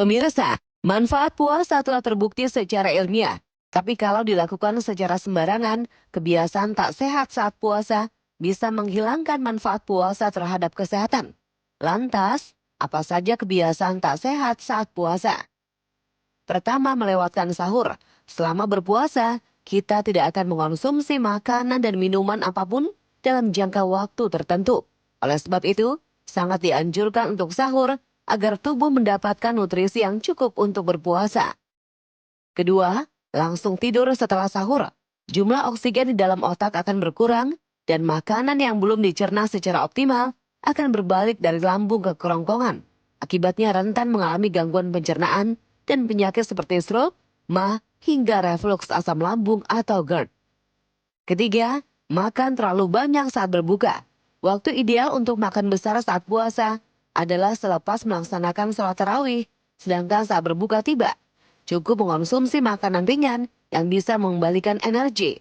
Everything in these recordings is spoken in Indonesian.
Pemirsa, manfaat puasa telah terbukti secara ilmiah. Tapi kalau dilakukan secara sembarangan, kebiasaan tak sehat saat puasa bisa menghilangkan manfaat puasa terhadap kesehatan. Lantas, apa saja kebiasaan tak sehat saat puasa? Pertama, melewatkan sahur. Selama berpuasa, kita tidak akan mengonsumsi makanan dan minuman apapun dalam jangka waktu tertentu. Oleh sebab itu, sangat dianjurkan untuk sahur agar tubuh mendapatkan nutrisi yang cukup untuk berpuasa. Kedua, langsung tidur setelah sahur. Jumlah oksigen di dalam otak akan berkurang dan makanan yang belum dicerna secara optimal akan berbalik dari lambung ke kerongkongan. Akibatnya rentan mengalami gangguan pencernaan dan penyakit seperti stroke, MAH, hingga refluks asam lambung atau GERD. Ketiga, makan terlalu banyak saat berbuka. Waktu ideal untuk makan besar saat puasa adalah selepas melaksanakan sholat tarawih, sedangkan saat berbuka tiba. Cukup mengonsumsi makanan ringan yang bisa mengembalikan energi.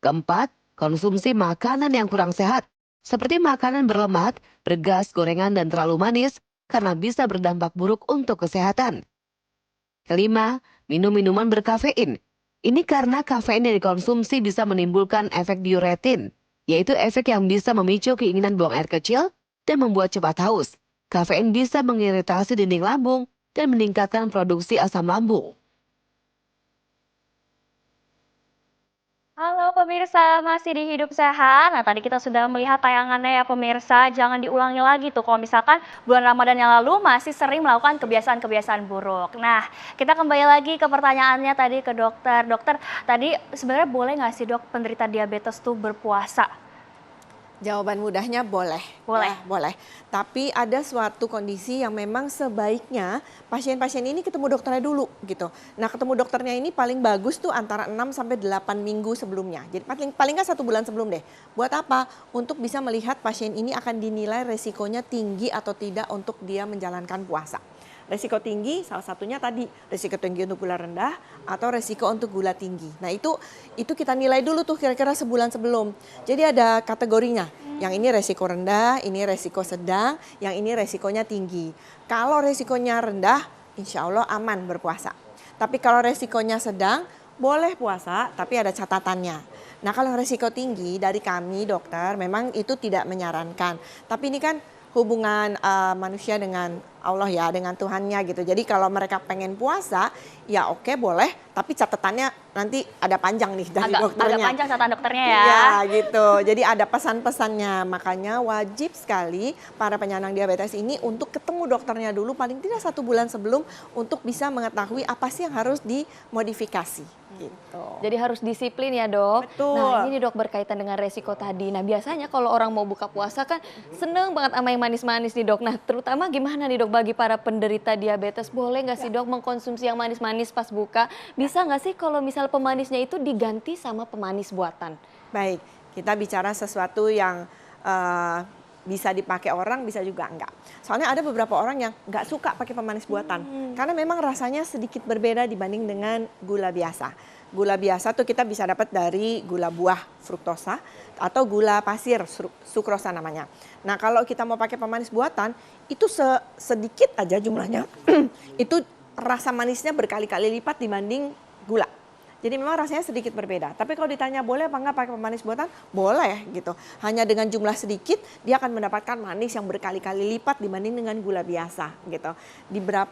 Keempat, konsumsi makanan yang kurang sehat, seperti makanan berlemak, bergas, gorengan, dan terlalu manis, karena bisa berdampak buruk untuk kesehatan. Kelima, minum minuman berkafein. Ini karena kafein yang dikonsumsi bisa menimbulkan efek diuretin, yaitu efek yang bisa memicu keinginan buang air kecil dan membuat cepat haus. Kafein bisa mengiritasi dinding lambung dan meningkatkan produksi asam lambung. Halo pemirsa, masih di Hidup Sehat. Nah tadi kita sudah melihat tayangannya ya pemirsa, jangan diulangi lagi tuh kalau misalkan bulan Ramadan yang lalu masih sering melakukan kebiasaan-kebiasaan buruk. Nah kita kembali lagi ke pertanyaannya tadi ke dokter. Dokter, tadi sebenarnya boleh nggak sih dok penderita diabetes tuh berpuasa? Jawaban mudahnya boleh. Boleh. Ya, boleh. Tapi ada suatu kondisi yang memang sebaiknya pasien-pasien ini ketemu dokternya dulu gitu. Nah, ketemu dokternya ini paling bagus tuh antara 6 sampai 8 minggu sebelumnya. Jadi paling nggak 1 bulan sebelum deh. Buat apa? Untuk bisa melihat pasien ini akan dinilai resikonya tinggi atau tidak untuk dia menjalankan puasa. Resiko tinggi salah satunya tadi resiko tinggi untuk gula rendah atau resiko untuk gula tinggi. Nah itu kita nilai dulu tuh kira-kira sebulan sebelum. Jadi ada kategorinya. Yang ini resiko rendah, ini resiko sedang, yang ini resikonya tinggi. Kalau resikonya rendah, insya Allah aman berpuasa. Tapi kalau resikonya sedang, boleh puasa, tapi ada catatannya. Nah kalau resiko tinggi dari kami dokter, memang itu tidak menyarankan. Tapi ini kan hubungan manusia dengan Allah ya, dengan Tuhannya gitu. Jadi kalau mereka pengen puasa, ya oke boleh, tapi catatannya nanti ada panjang nih dari dokternya. Agak panjang catatan dokternya ya. Iya gitu, jadi ada pesan-pesannya. Makanya wajib sekali para penyandang diabetes ini untuk ketemu dokternya dulu paling tidak 1 bulan sebelum untuk bisa mengetahui apa sih yang harus dimodifikasi gitu. Jadi harus disiplin ya dok. Betul. Nah ini dok berkaitan dengan resiko tadi. Nah biasanya kalau orang mau buka puasa kan seneng banget sama yang manis-manis nih dok. Nah terutama gimana nih dok bagi para penderita diabetes? Boleh nggak sih dok mengkonsumsi yang manis-manis pas buka? Bisa nggak sih kalau misal pemanisnya itu diganti sama pemanis buatan? Baik, kita bicara sesuatu yang bisa dipakai orang, bisa juga enggak. Soalnya ada beberapa orang yang enggak suka pakai pemanis buatan. Karena memang rasanya sedikit berbeda dibanding dengan gula biasa. Gula biasa tuh kita bisa dapat dari gula buah fruktosa atau gula pasir sukrosa namanya. Nah kalau kita mau pakai pemanis buatan itu sedikit aja jumlahnya. Itu rasa manisnya berkali-kali lipat dibanding gula. Jadi memang rasanya sedikit berbeda. Tapi kalau ditanya boleh apa enggak pakai pemanis buatan? Boleh gitu. Hanya dengan jumlah sedikit dia akan mendapatkan manis yang berkali-kali lipat dibanding dengan gula biasa gitu.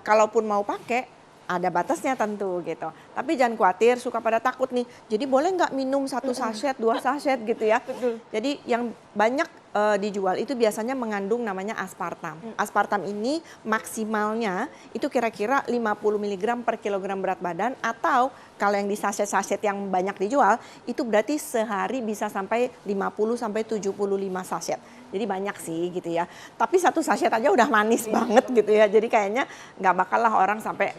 Kalaupun mau pakai ada batasnya tentu gitu. Tapi jangan khawatir, suka pada takut nih. Jadi boleh nggak minum 1 saset, 2 saset gitu ya. Jadi yang banyak dijual itu biasanya mengandung namanya aspartam. Aspartam ini maksimalnya itu kira-kira 50 mg per kilogram berat badan atau kalau yang di saset-saset yang banyak dijual itu berarti sehari bisa sampai 50 sampai 75 saset. Jadi banyak sih gitu ya. Tapi 1 saset aja udah manis banget gitu ya. Jadi kayaknya nggak bakal lah orang sampai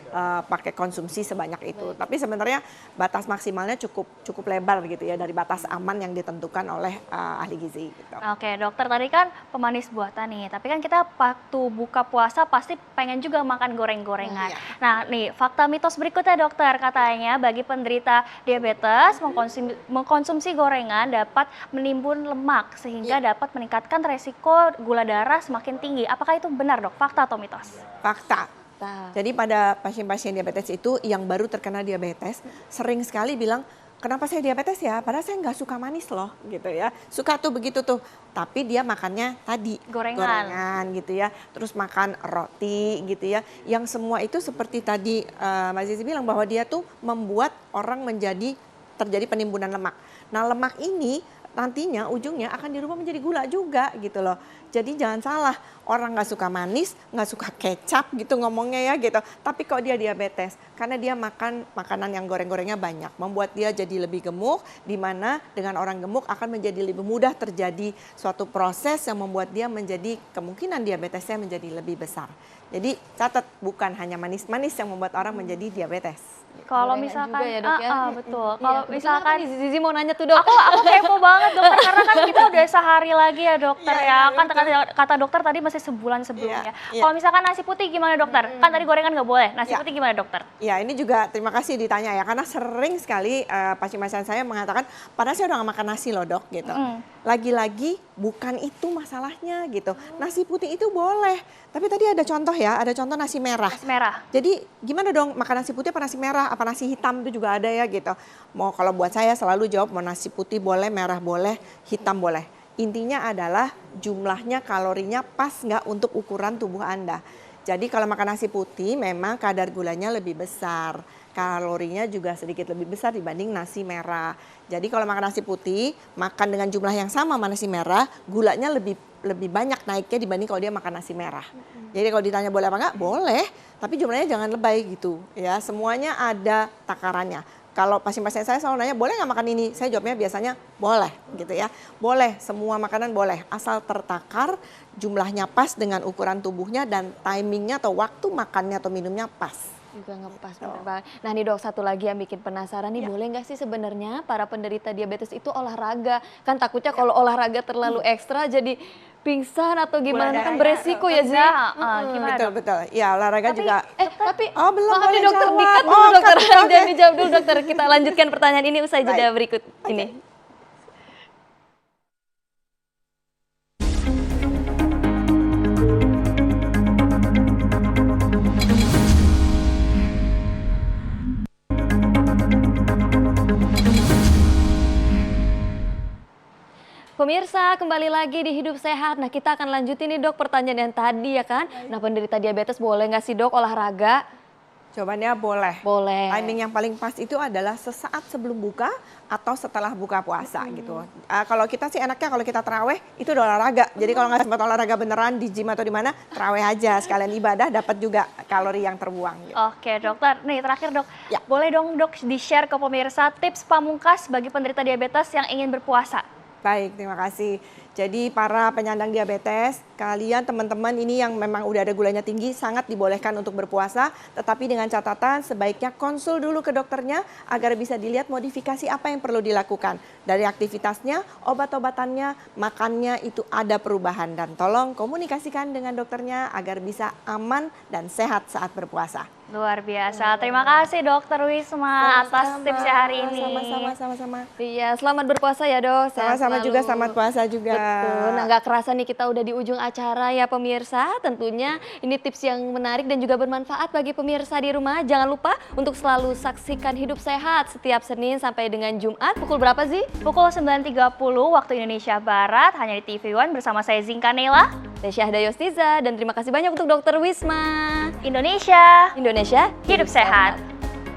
pakai konsumsi sebanyak itu. Tapi sebenarnya batas maksimalnya cukup lebar gitu ya dari batas aman yang ditentukan oleh ahli gizi gitu. Oke dokter, tadi kan pemanis buatan nih, tapi kan kita waktu buka puasa pasti pengen juga makan goreng-gorengan. Iya. Nah nih fakta mitos berikutnya dokter, katanya bagi penderita diabetes mengkonsumsi gorengan dapat menimbun lemak sehingga dapat meningkatkan resiko gula darah semakin tinggi. Apakah itu benar dok, fakta atau mitos? Fakta. Mantap. Jadi pada pasien-pasien diabetes itu yang baru terkena diabetes sering sekali bilang, kenapa saya diabetes ya? Padahal saya nggak suka manis loh, gitu ya. Suka tuh begitu tuh, tapi dia makannya tadi Gorengan. gitu ya. Terus makan roti gitu ya. Yang semua itu seperti tadi Mbak Zizi bilang bahwa dia tuh membuat orang terjadi penimbunan lemak. Nah lemak ini nantinya ujungnya akan dirubah menjadi gula juga gitu loh. Jadi jangan salah, orang nggak suka manis, nggak suka kecap gitu ngomongnya ya gitu. Tapi kok dia diabetes? Karena dia makan makanan yang goreng-gorengnya banyak. Membuat dia jadi lebih gemuk, di mana dengan orang gemuk akan menjadi lebih mudah terjadi suatu proses yang membuat dia menjadi kemungkinan diabetesnya menjadi lebih besar. Jadi catat, bukan hanya manis-manis yang membuat orang menjadi diabetes. Kalau Gorengan misalkan, juga ya, Dok, ya? betul. Iya, Kalau kebetulan misalkan nih Zizi mau nanya tuh, Dok. Aku kepo banget dokter karena kan kita udah sehari lagi ya dokter Iya, ya. iya, Kan betul. kata dokter tadi masih sebulan sebelumnya. Iya. Kalau misalkan nasi putih gimana dokter? Kan tadi gorengan nggak boleh. Nasi Iya. putih gimana dokter? Ya ini juga terima kasih ditanya ya, karena sering sekali pasien-pasien saya mengatakan, padahal saya udah gak makan nasi loh dok gitu. Lagi-lagi bukan itu masalahnya gitu. Nasi putih itu boleh, tapi tadi ada contoh ya, ada contoh nasi merah. Nasi merah. Jadi gimana dong makan nasi putih apa nasi merah, apa nasi hitam itu juga ada ya gitu. Mau kalau buat saya selalu jawab mau nasi putih boleh, merah boleh, hitam boleh. Intinya adalah jumlahnya kalorinya pas nggak untuk ukuran tubuh Anda. Jadi kalau makan nasi putih memang kadar gulanya lebih besar. Kalorinya juga sedikit lebih besar dibanding nasi merah. Jadi kalau makan nasi putih, makan dengan jumlah yang sama sama nasi merah, gulanya lebih banyak naiknya dibanding kalau dia makan nasi merah. Jadi kalau ditanya boleh apa enggak? Boleh, tapi jumlahnya jangan lebay gitu ya. Semuanya ada takarannya. Kalau pasien-pasien saya selalu nanya, boleh nggak makan ini? Saya jawabnya biasanya boleh gitu ya. Boleh, semua makanan boleh. Asal tertakar, jumlahnya pas dengan ukuran tubuhnya dan timingnya atau waktu makannya atau minumnya pas. Juga ngepas, bener banget. Nah nih dok, satu lagi yang bikin penasaran nih, boleh nggak sih sebenarnya para penderita diabetes itu olahraga? Kan takutnya kalau olahraga terlalu ekstra jadi pingsan atau gimana, kan beresiko ya Zi? Gimana dok? Betul. Ya olahraga juga. Tapi Oh, belum maaf boleh nih dokter, jawab. dikat dulu Oh, dokter. cut, oke. Jangan dijawab dulu dokter. Kita lanjutkan pertanyaan ini usai jeda Baik. berikut ini. Pemirsa, kembali lagi di Hidup Sehat. Nah, kita akan lanjutin nih dok pertanyaan yang tadi ya kan. Nah, penderita diabetes boleh nggak sih dok olahraga? Jawabannya boleh. Boleh. Timing yang paling pas itu adalah sesaat sebelum buka atau setelah buka puasa gitu. Kalau kita sih enaknya kalau kita terawih itu udah olahraga. Jadi kalau nggak sempat olahraga beneran di gym atau di mana, terawih aja sekalian ibadah dapat juga kalori yang terbuang. Gitu. Oke dokter, nih terakhir dok, Ya. boleh dong dok di-share ke pemirsa tips pamungkas bagi penderita diabetes yang ingin berpuasa? Baik, terima kasih. Jadi para penyandang diabetes, kalian teman-teman ini yang memang udah ada gulanya tinggi sangat dibolehkan untuk berpuasa, tetapi dengan catatan sebaiknya konsul dulu ke dokternya agar bisa dilihat modifikasi apa yang perlu dilakukan. Dari aktivitasnya, obat-obatannya, makannya itu ada perubahan dan tolong komunikasikan dengan dokternya agar bisa aman dan sehat saat berpuasa. Luar biasa, terima kasih dokter Wisma atas tipsnya hari ini. Sama-sama. Iya, selamat berpuasa ya dok. Sehat Sama-sama juga, selalu. selamat puasa juga. Betul. Nah, nggak kerasa nih kita udah di ujung acara ya pemirsa. Tentunya ini tips yang menarik dan juga bermanfaat bagi pemirsa di rumah. Jangan lupa untuk selalu saksikan Hidup Sehat setiap Senin sampai dengan Jumat. Pukul berapa sih? Pukul 9.30 waktu Indonesia Barat, hanya di TV One bersama saya Zinka Nela. Syahda Yostiza dan terima kasih banyak untuk Dokter Wisma. Indonesia, Indonesia hidup sehat.